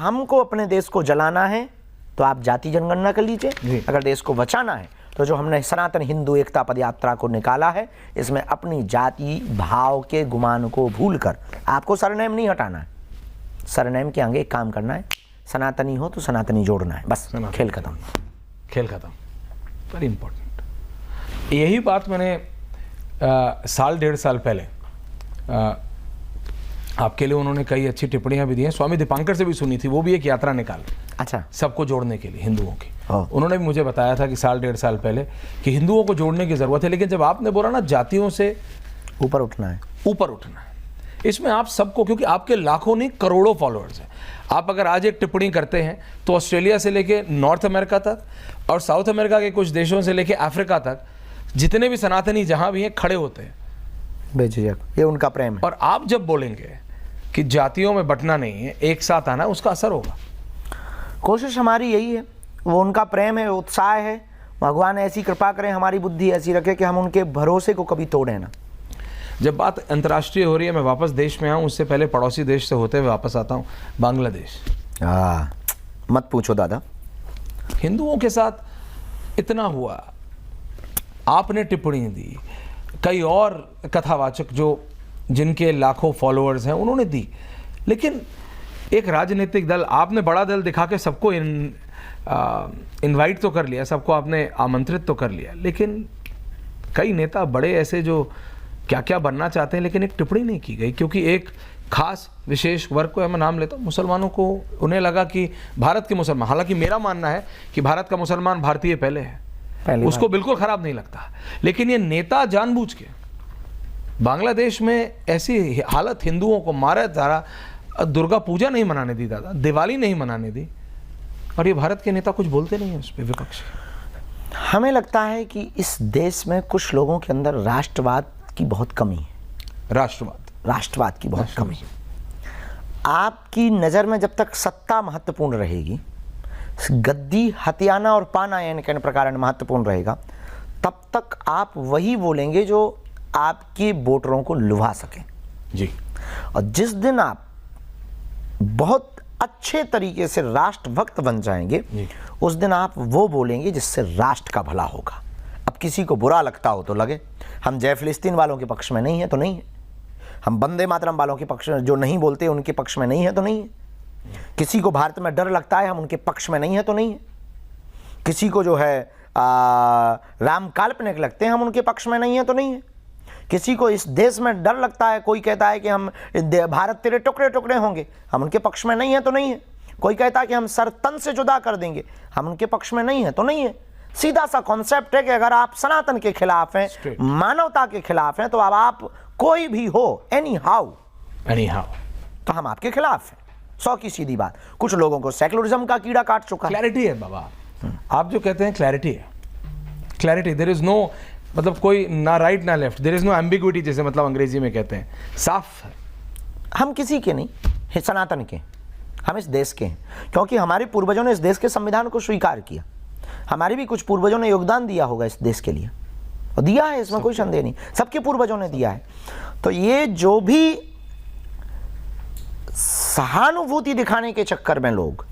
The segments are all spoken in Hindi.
हमको अपने देश को जलाना है तो आप जाति जनगणना कर लीजिए, अगर देश को बचाना है तो जो हमने सनातन हिंदू एकता पद यात्रा को निकाला है, इसमें अपनी जाति भाव के गुमान को भूलकर आपको सरनेम नहीं हटाना है, सरनेम के आगे एक काम करना है, सनातनी हो तो सनातनी जोड़ना है, बस खेल खत्म। खेल खत्म, वेरी इंपॉर्टेंट। यही बात मैंने साल डेढ़ साल पहले आपके लिए उन्होंने कई अच्छी टिप्पणियां भी दी हैं, स्वामी दीपांकर से भी सुनी थी, वो भी एक यात्रा निकाल, अच्छा, सबको जोड़ने के लिए हिंदुओं की। उन्होंने भी मुझे बताया था कि साल डेढ़ साल पहले कि हिंदुओं को जोड़ने की जरूरत है, लेकिन जब आपने बोला ना जातियों से ऊपर उठना है, ऊपर उठना है, इसमें आप सबको, क्योंकि आपके लाखों नहीं करोड़ों फॉलोअर्स हैं, आप अगर आज एक टिप्पणी करते हैं तो ऑस्ट्रेलिया से लेके नॉर्थ अमेरिका तक और साउथ अमेरिका के कुछ देशों से लेके अफ्रीका तक जितने भी सनातनी जहां भी हैं खड़े होते हैं बेझिझक, ये उनका प्रेम है। और आप जब बोलेंगे कि जातियों में बंटना नहीं है, एक साथ आना, उसका असर होगा। कोशिश हमारी यही है, वो उनका प्रेम है, उत्साह है, भगवान ऐसी कृपा करें, हमारी बुद्धि ऐसी रखे कि हम उनके भरोसे को कभी तोड़े ना। जब बात अंतर्राष्ट्रीय हो रही है, मैं वापस देश में आऊँ, उससे पहले पड़ोसी देश से होते हुए वापस आता हूँ, बांग्लादेश। मत पूछो दादा, हिंदुओं के साथ इतना हुआ, आपने टिप्पणी दी, कई और कथावाचक जो जिनके लाखों फॉलोअर्स हैं उन्होंने दी, लेकिन एक राजनीतिक दल, आपने बड़ा दल दिखा के सबको इनवाइट तो कर लिया, सबको आपने आमंत्रित तो कर लिया, लेकिन कई नेता बड़े ऐसे जो क्या क्या बनना चाहते हैं, लेकिन एक टिप्पणी नहीं की गई, क्योंकि एक खास विशेष वर्ग को मैं नाम लेता हूँ, मुसलमानों को, उन्हें लगा कि भारत के मुसलमान, हालांकि मेरा मानना है कि भारत का मुसलमान भारतीय पहले है, उसको बिल्कुल खराब नहीं लगता, लेकिन ये नेता जानबूझ के बांग्लादेश में ऐसी हालत, हिंदुओं को मारा जा रहा, दुर्गा पूजा नहीं मनाने दी दादा, दिवाली नहीं मनाने दी, और ये भारत के नेता कुछ बोलते नहीं है उस पर, विपक्ष। हमें लगता है कि इस देश में कुछ लोगों के अंदर राष्ट्रवाद की बहुत कमी है, राष्ट्रवाद की बहुत कमी है। आपकी नज़र में जब तक सत्ता महत्वपूर्ण रहेगी, गद्दी हथियाना और पाना यानी कहने प्रकार महत्वपूर्ण रहेगा, तब तक आप वही बोलेंगे जो आपके वोटरों को लुभा सकें जी। और जिस दिन आप बहुत अच्छे तरीके से राष्ट्रभक्त बन जाएंगे, उस दिन आप वो बोलेंगे जिससे राष्ट्र का भला होगा। अब किसी को बुरा लगता हो तो लगे, हम जय फिलिस्तीन वालों के पक्ष में नहीं है तो नहीं है, हम वंदे मातरम वालों के पक्ष में, जो नहीं बोलते उनके पक्ष में नहीं है तो नहीं है, किसी को भारत में डर लगता है हम उनके पक्ष में नहीं है तो नहीं है, किसी को जो है राम काल्पनिक लगते हैं हम उनके पक्ष में नहीं है तो नहीं है, किसी को इस देश में डर लगता है, कोई कहता है कि हम भारत तेरे टुकड़े टुकड़े होंगे, हम उनके पक्ष में नहीं है तो नहीं है, कोई कहता है कि हम सर तन से जुदा कर देंगे, हम उनके पक्ष में नहीं है तो नहीं है। सीधा सा कॉन्सेप्ट है कि अगर आप सनातन के खिलाफ हैं, मानवता के खिलाफ हैं, तो अब आप कोई भी हो एनी हाउ तो हम आपके खिलाफ हैं, 100 की सीधी बात। कुछ लोगों को सेकुलरिज्म का कीड़ा काट चुका है। क्लैरिटी है बाबा, आप जो कहते हैं क्लैरिटी है, क्लैरिटी, देयर इज नो, मतलब कोई ना राइट ना left, there is no ambiguity, जैसे मतलब अंग्रेजी में कहते हैं, साफ है। हम किसी के नहीं, सनातन के, हम इस देश के हैं, क्योंकि हमारे पूर्वजों ने इस देश के संविधान को स्वीकार किया, हमारे भी कुछ पूर्वजों ने योगदान दिया होगा इस देश के लिए, और दिया है, इसमें कोई संदेह नहीं, सबके पूर्वजों ने दिया है। तो ये जो भी सहानुभूति दिखाने के चक्कर में लोग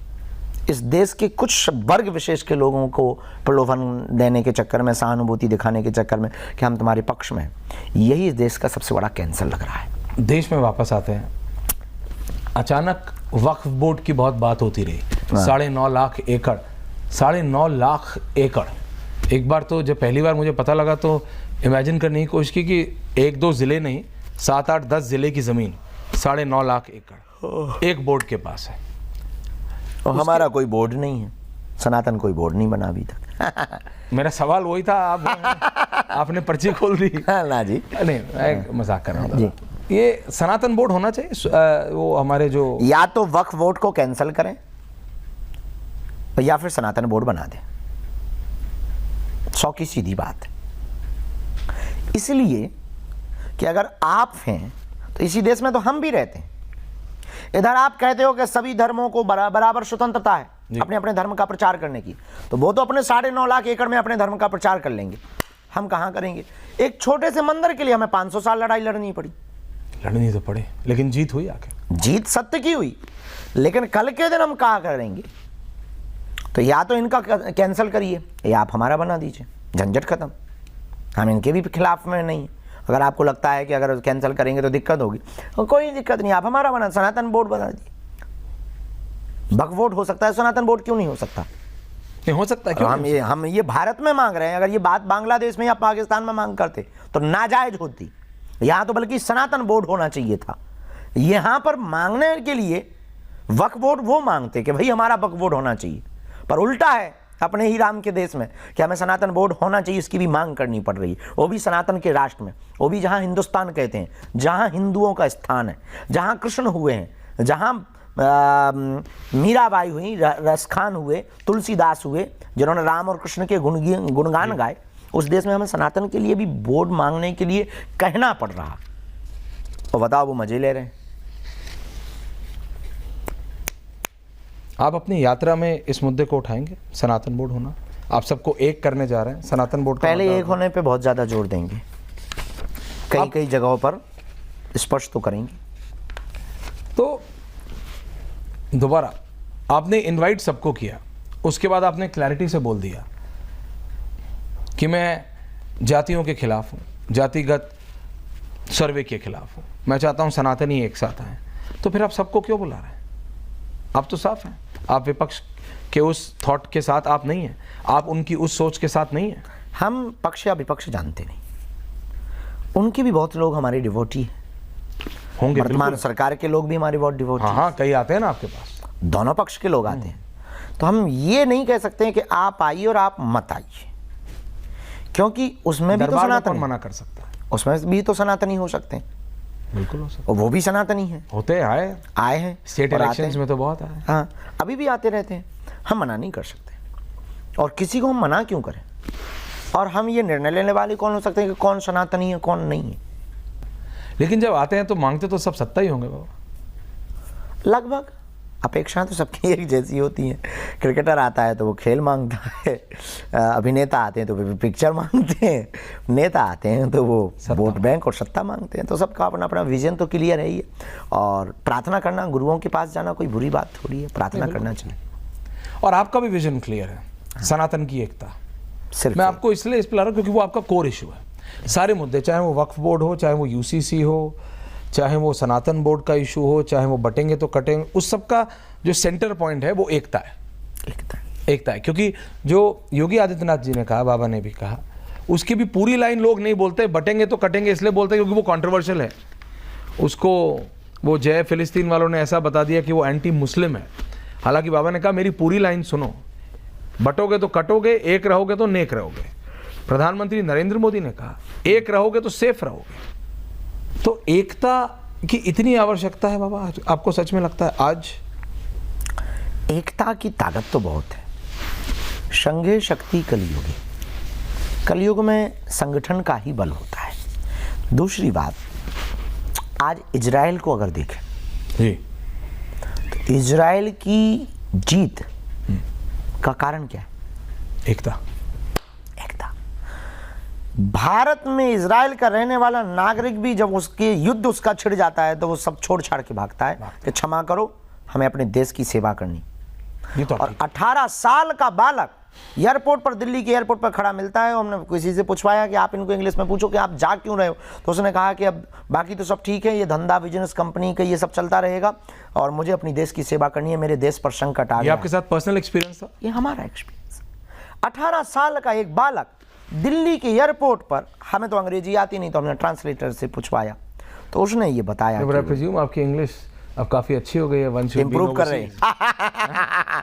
इस देश के कुछ वर्ग विशेष के लोगों को प्रलोभन देने के चक्कर में, सहानुभूति दिखाने के चक्कर में कि हम तुम्हारे पक्ष में, यही इस देश का सबसे बड़ा कैंसर लग रहा है। देश में वापस आते हैं, अचानक वक्फ बोर्ड की बहुत बात होती रही, 9.5 लाख एकड़, 9.5 लाख एकड़। एक बार तो जब पहली बार मुझे पता लगा तो इमेजिन करने की कोशिश की कि 1-2 ज़िले नहीं, 7-8-10 ज़िले की ज़मीन 9.5 लाख एकड़ एक बोर्ड के पास है। और हमारा कोई बोर्ड नहीं है, सनातन कोई बोर्ड नहीं बना अभी तक। मेरा सवाल वही था, आपने पर्ची खोल दी ना जी, नहीं, मैं मजाक कर रहा हूँ। ये सनातन बोर्ड होना चाहिए, वो हमारे जो, या तो वक्फ बोर्ड को कैंसिल करें या फिर सनातन बोर्ड बना दें, 100 की सीधी बात है। इसलिए कि अगर आप हैं तो इसी देश में तो हम भी रहते हैं। इधर आप कहते हो कि सभी धर्मों को बराबर स्वतंत्रता है अपने अपने धर्म का प्रचार करने की, तो वो तो अपने 9.5 लाख एकड़ में अपने धर्म का प्रचार कर लेंगे, हम कहाँ करेंगे? एक छोटे से मंदिर के लिए हमें 500 साल लड़ाई लड़नी पड़ी, लड़नी तो पड़े, लेकिन जीत हुई आके। जीत सत्य की हुई, लेकिन कल के दिन हम कहा करेंगे, तो या तो इनका कैंसिल करिए या आप हमारा बना दीजिए, झंझट खत्म। हम इनके भी खिलाफ में नहीं। अगर आपको लगता है कि अगर कैंसिल करेंगे तो दिक्कत होगी, तो कोई दिक्कत नहीं, आप हमारा बना, सनातन बोर्ड बना दीजिए। वक्फ बोर्ड हो सकता है, सनातन बोर्ड क्यों नहीं हो सकता? नहीं हो सकता है, क्यों? हम ये भारत में मांग रहे हैं। अगर ये बात बांग्लादेश में या पाकिस्तान में मांग करते तो नाजायज होती। यहाँ तो बल्कि सनातन बोर्ड होना चाहिए था। यहाँ पर मांगने के लिए वक्फ बोर्ड वो मांगते कि भाई हमारा वक्फ बोर्ड होना चाहिए, पर उल्टा है अपने ही राम के देश में कि हमें सनातन बोर्ड होना चाहिए, इसकी भी मांग करनी पड़ रही है। वो भी सनातन के राष्ट्र में, वो भी जहाँ हिंदुस्तान कहते हैं, जहाँ हिंदुओं का स्थान है, जहाँ कृष्ण हुए हैं, जहाँ मीराबाई हुई, रसखान हुए, तुलसीदास हुए, जिन्होंने राम और कृष्ण के गुणगान गाए। उस देश में हमें सनातन के लिए भी बोर्ड मांगने के लिए कहना पड़ रहा। और बताओ वो मजे ले रहे हैं। आप अपनी यात्रा में इस मुद्दे को उठाएंगे, सनातन बोर्ड होना? आप सबको एक करने जा रहे हैं, सनातन बोर्ड पहले एक होने पे बहुत ज़्यादा जोर देंगे, कई जगहों पर स्पष्ट तो करेंगे। तो दोबारा आपने इनवाइट सबको किया, उसके बाद आपने क्लैरिटी से बोल दिया कि मैं जातियों के खिलाफ हूँ, जातिगत सर्वे के खिलाफ हूँ, मैं चाहता हूँ सनातनी एक साथ आए। तो फिर आप सबको क्यों बुला रहे हैं? आप तो साफ हैं, आप विपक्ष के उस थॉट के साथ आप नहीं हैं, आप उनकी उस सोच के साथ नहीं हैं। हम पक्ष या विपक्ष जानते नहीं, उनके भी बहुत लोग हमारे डिवोटी हैं होंगे, वर्तमान सरकार के लोग भी हमारे बहुत डिवोटी। हाँ, कई आते हैं ना आपके पास, दोनों पक्ष के लोग आते हैं। तो हम ये नहीं कह सकते हैं कि आप आइए और आप मत आइए, क्योंकि उसमें भी तो सनातन मना कर सकता है, उसमें भी तो सनातनी हो सकते हैं। बिल्कुल हो सकता और वो भी सनातनी है, होते आए हैं स्टेट इलेक्शंस में तो बहुत आए। हाँ, अभी भी आते रहते हैं। हम मना नहीं कर सकते, और किसी को हम मना क्यों करें? और हम ये निर्णय लेने वाले कौन हो सकते हैं कि कौन सनातनी है कौन नहीं है? लेकिन जब आते हैं तो मांगते तो सब सत्ता ही होंगे बाबा। लगभग अपेक्षाएं तो सबकी एक जैसी होती हैं। क्रिकेटर आता है तो वो खेल मांगता है, अभिनेता आते हैं तो वो पिक्चर मांगते हैं, नेता आते हैं तो वो वोट बैंक और सत्ता मांगते हैं। तो सबका अपना अपना विजन तो क्लियर है ही है। और प्रार्थना करना, गुरुओं के पास जाना कोई बुरी बात थोड़ी है, प्रार्थना करना चाहिए। और आपका भी विजन क्लियर है, सनातन की एकता। सिर्फ मैं आपको इसलिए इस पर ला रहा हूँ क्योंकि वो आपका कोर इशू है। सारे मुद्दे, चाहे वो वक्फ बोर्ड हो, चाहे वो यूसीसी हो, चाहे वो सनातन बोर्ड का इशू हो, चाहे वो बटेंगे तो कटेंगे, उस सब का जो सेंटर पॉइंट है वो एकता है। एकता है, क्योंकि जो योगी आदित्यनाथ जी ने कहा, बाबा ने भी कहा, उसकी भी पूरी लाइन लोग नहीं बोलते, बटेंगे तो कटेंगे इसलिए बोलते हैं क्योंकि वो कंट्रोवर्शियल है। उसको वो जय फिलिस्तीन वालों ने ऐसा बता दिया कि वो एंटी मुस्लिम है। हालांकि बाबा ने कहा मेरी पूरी लाइन सुनो, बटोगे तो कटोगे, एक रहोगे तो नेक रहोगे। प्रधानमंत्री नरेंद्र मोदी ने कहा एक रहोगे तो सेफ रहोगे। तो एकता की इतनी आवश्यकता है बाबा, आपको सच में लगता है आज? एकता की ताकत तो बहुत है। संघे शक्ति कलयुगी, कलयुग में संगठन का ही बल होता है। दूसरी बात, आज इजराइल को अगर देखें जी, तो इजराइल की जीत का कारण क्या है? एकता। भारत में इजराइल का रहने वाला नागरिक भी जब उसके युद्ध उसका छिड़ जाता है तो वो सब छोड़ छाड़ के भागता है कि क्षमा करो, हमें अपने देश की सेवा करनी। तो और 18 साल का बालक एयरपोर्ट पर, दिल्ली के एयरपोर्ट पर खड़ा मिलता है। हमने किसी से पूछवाया कि आप इनको इंग्लिश में पूछो कि आप जा क्यों रहे हो, तो उसने कहा कि अब बाकी तो सब ठीक है, ये धंधा बिजनेस कंपनी का ये सब चलता रहेगा और मुझे अपनी देश की सेवा करनी है, मेरे देश पर संकट आ गया। ये आपके साथ पर्सनल एक्सपीरियंस था? ये हमारा एक्सपीरियंस। 18 साल का एक बालक दिल्ली के एयरपोर्ट पर, हमें तो अंग्रेजी आती नहीं तो हमने ट्रांसलेटर से पूछवाया तो उसने ये बताया। आपकी इंग्लिश अब काफी अच्छी हो गई है, इम्प्रूव कर रहे हैं।